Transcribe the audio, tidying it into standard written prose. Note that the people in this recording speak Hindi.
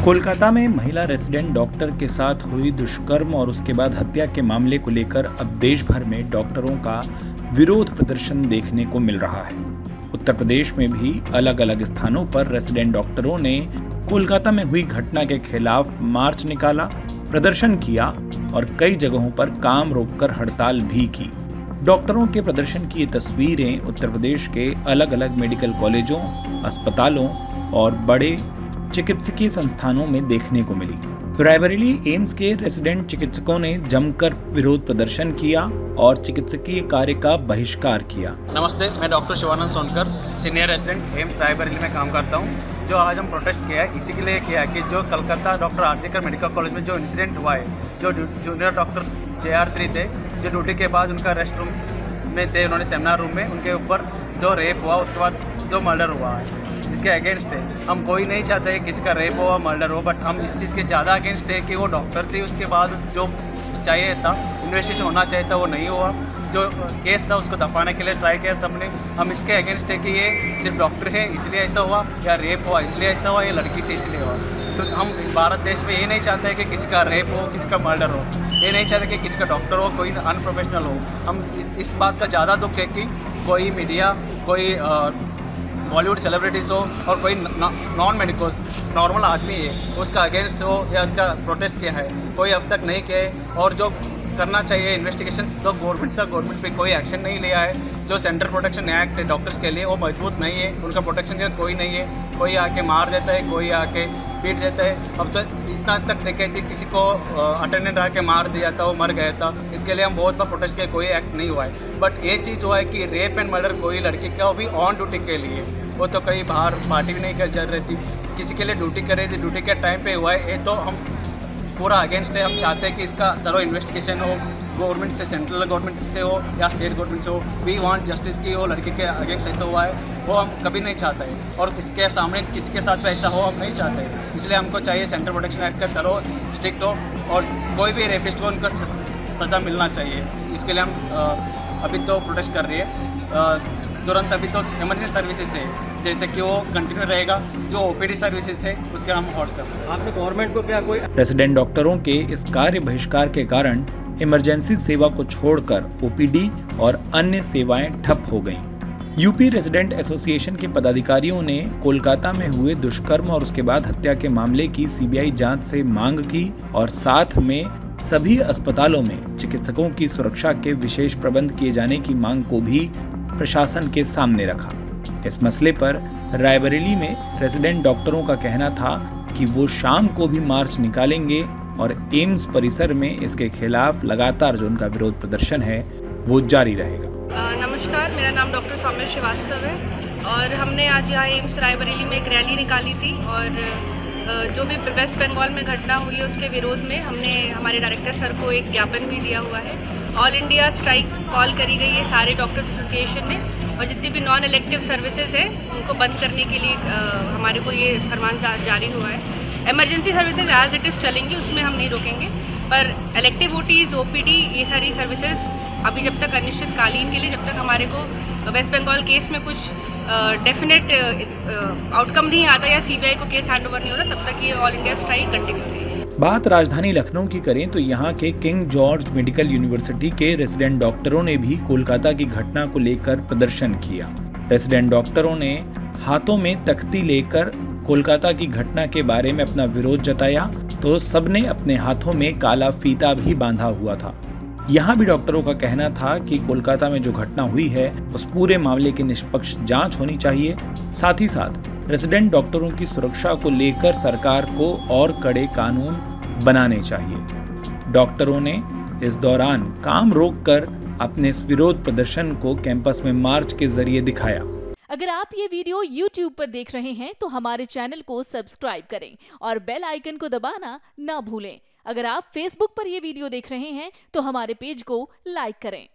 कोलकाता में महिला रेजिडेंट डॉक्टर के साथ हुई दुष्कर्म और उसके बाद हत्या के मामले को लेकर अब देश भर में डॉक्टरों का विरोध प्रदर्शन देखने को मिल रहा है। उत्तर प्रदेश में भी अलग अलग स्थानों पर रेजिडेंट डॉक्टरों ने कोलकाता में हुई घटना के खिलाफ मार्च निकाला, प्रदर्शन किया और कई जगहों पर काम रोककर हड़ताल भी की। डॉक्टरों के प्रदर्शन की ये तस्वीरें उत्तर प्रदेश के अलग अलग मेडिकल कॉलेजों, अस्पतालों और बड़े चिकित्सकीय संस्थानों में देखने को मिली। रायबरेली एम्स के रेजिडेंट चिकित्सकों ने जमकर विरोध प्रदर्शन किया और चिकित्सकीय कार्य का बहिष्कार किया। नमस्ते, मैं doctor Shivanand Sonkar, senior resident AIIMS Raebareli में काम करता हूं। जो आज हम प्रोटेस्ट किया है इसी के लिए किया है कि जो Calcutta doctor RG Kar medical college में जो इंसिडेंट हुआ है, जो जूनियर डॉक्टर JR3 थे, जो ड्यूटी के बाद उनका रेस्ट रूम में थे, उन्होंने सेमिनार रूम में उनके ऊपर जो रेप हुआ, उसके बाद जो मर्डर हुआ है, इसके अगेंस्ट है। हम कोई नहीं चाहते किसी का रेप हो, मर्डर हो, बट हम इस चीज़ के ज़्यादा अगेंस्ट है कि वो डॉक्टर थी, उसके बाद जो चाहिए था, इन्वेस्टिगेशन होना चाहिए था, वो नहीं हुआ। जो केस था उसको दफाने के लिए ट्राई किया सबने। हम इसके अगेंस्ट है कि ये सिर्फ डॉक्टर है इसलिए ऐसा हुआ, या रेप हुआ इसलिए ऐसा हुआ, या लड़की थी इसलिए हुआ। तो हम भारत देश में ये नहीं चाहते कि किसी का रेप हो, किसी का मर्डर हो, ये नहीं चाहते कि किसी का डॉक्टर हो, कोई अनप्रोफेशनल हो। हम इस बात का ज़्यादा दुख है कि कोई मीडिया, कोई बॉलीवुड सेलिब्रिटीज़ हो और कोई नॉन मेडिकल नॉर्मल आदमी है, उसका अगेंस्ट हो या उसका प्रोटेस्ट किया है, कोई अब तक नहीं किया है। और जो करना चाहिए इन्वेस्टिगेशन, तो गवर्नमेंट पे कोई एक्शन नहीं लिया है। जो सेंट्रल प्रोटेक्शन एक्ट है डॉक्टर्स के लिए, वो मजबूत नहीं है, उनका प्रोटेक्शन के लिए कोई नहीं है। कोई आके मार देता है, कोई आके पीट देता है। अब तो इतना तक देखे थे किसी को अटेंडेंट आके मार दिया था, वो मर गया था। इसके लिए हम बहुत बार प्रोटेस्ट किया, कोई एक्ट नहीं हुआ है। बट ये चीज़ हुआ है कि रेप एंड मर्डर कोई लड़की का, वो भी ऑन ड्यूटी के लिए, वो तो कहीं बाहर पार्टी भी नहीं कर चल रही थी, किसी के लिए ड्यूटी कर रही थी, ड्यूटी के टाइम पे हुआ है। ये तो हम पूरा अगेंस्ट है। हम चाहते हैं कि इसका थरो इन्वेस्टिगेशन हो, गवर्नमेंट से, सेंट्रल गवर्नमेंट से हो या स्टेट गवर्नमेंट से हो। वी वांट जस्टिस की वो लड़की के अगेंस्ट ऐसा हुआ है, वो हम कभी नहीं चाहते हैं। और इसके सामने किसी के साथ ऐसा हो हम नहीं चाहते हैं। इसलिए हमको चाहिए सेंट्रल प्रोटेक्शन एक्ट का थरो स्ट्रिक्ट हो और कोई भी रेपिस्ट हो उनको सज़ा मिलना चाहिए। इसके लिए हम अभी तो प्रोटेस्ट कर रही है। तुरंत अभी तो इमरजेंसी सर्विसेज है, जैसे कि वो कंटिन्यू रहेगा। जो OPD सर्विसेज है उसके हम हॉल्ट कर रहे हैं। आपने गवर्नमेंट को क्या कोई रेजिडेंट डॉक्टरों के इस कार्य बहिष्कार के कारण इमरजेंसी सेवा को छोड़कर OPD और अन्य सेवाएं ठप हो गईं। यूपी रेजिडेंट एसोसिएशन के पदाधिकारियों ने कोलकाता में हुए दुष्कर्म और उसके बाद हत्या के मामले की CBI जांच से मांग की और साथ में सभी अस्पतालों में चिकित्सकों की सुरक्षा के विशेष प्रबंध किए जाने की मांग को भी प्रशासन के सामने रखा। इस मसले पर रायबरेली में रेजिडेंट डॉक्टरों का कहना था कि वो शाम को भी मार्च निकालेंगे और एम्स परिसर में इसके खिलाफ लगातार जो उनका विरोध प्रदर्शन है वो जारी रहेगा। नमस्कार, मेरा नाम डॉक्टर सौम्या श्रीवास्तव है और हमने आज यहाँ एम्स रायबरेली में एक रैली निकाली थी और जो भी वेस्ट बंगाल में घटना हुई है उसके विरोध में हमने हमारे डायरेक्टर सर को एक ज्ञापन भी दिया हुआ है। ऑल इंडिया स्ट्राइक कॉल करी गई है सारे डॉक्टर्स एसोसिएशन ने और जितनी भी नॉन इलेक्टिव सर्विसेज है उनको बंद करने के लिए हमारे को ये फरमान जारी हुआ है। Emergency services as it is चलेंगी, उसमें हम नहीं रोकेंगे, पर इलेक्टिव OTs, OPD ये सारी सर्विसेज अभी जब तक अनिश्चितकालीन के लिए, जब तक हमारे को वेस्ट बंगाल केस में कुछ डेफिनेट आउटकम नहीं आता या CBI को केस हैंड ओवर नहीं होता, तब तक ये ऑल इंडिया स्ट्राइक कंटिन्यू रहेगी। बात राजधानी लखनऊ की करें तो यहाँ के किंग जॉर्ज मेडिकल यूनिवर्सिटी के रेजिडेंट डॉक्टरों ने भी कोलकाता की घटना को लेकर प्रदर्शन किया। रेजिडेंट डॉक्टरों ने हाथों में तख्ती लेकर कोलकाता की घटना के बारे में अपना विरोध जताया तो सबने अपने हाथों में काला फीता भी बांधा हुआ था। यहाँ भी डॉक्टरों का कहना था कि कोलकाता में जो घटना हुई है उस पूरे मामले की निष्पक्ष जांच होनी चाहिए। साथ ही साथ रेजिडेंट डॉक्टरों की सुरक्षा को लेकर सरकार को और कड़े कानून बनाने चाहिए। डॉक्टरों ने इस दौरान काम रोककर अपने इस विरोध प्रदर्शन को कैंपस में मार्च के जरिए दिखाया। अगर आप ये वीडियो YouTube पर देख रहे हैं तो हमारे चैनल को सब्सक्राइब करें और बेल आइकन को दबाना ना भूलें। अगर आप Facebook पर ये वीडियो देख रहे हैं तो हमारे पेज को लाइक करें।